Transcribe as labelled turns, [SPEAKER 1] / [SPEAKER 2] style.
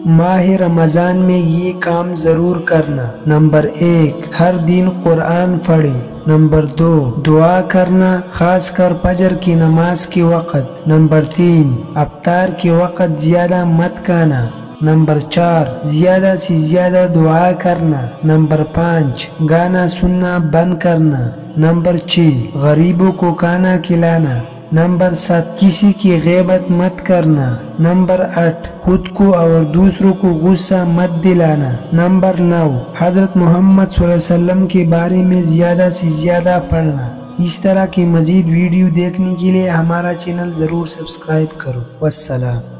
[SPEAKER 1] ماہ رمضان میں یہ کام ضرور کرنا۔ نمبر 1، ہر دن قرآن پڑھے۔ نمبر 2، دعا کرنا، خاص کر فجر کی نماز کے وقت۔ نمبر 3، افطار کے وقت زیادہ مت کھانا۔ نمبر 4، زیادہ سے زیادہ دعا کرنا۔ نمبر 5، گانا سننا بند کرنا۔ نمبر 6، غریبوں کو کھانا کھلانا۔ نمبر 7، کسی کی غیبت مت کرنا۔ نمبر 8، خود کو اور دوسروں کو غصہ مت دلانا۔ نمبر 9، حضرت محمد صلی اللہ علیہ وسلم کے بارے میں زیادہ سے زیادہ پڑھنا۔ اس طرح کی مزید ویڈیو دیکھنے کے لیے ہمارا چینل ضرور سبسکرائب کرو۔ والسلام۔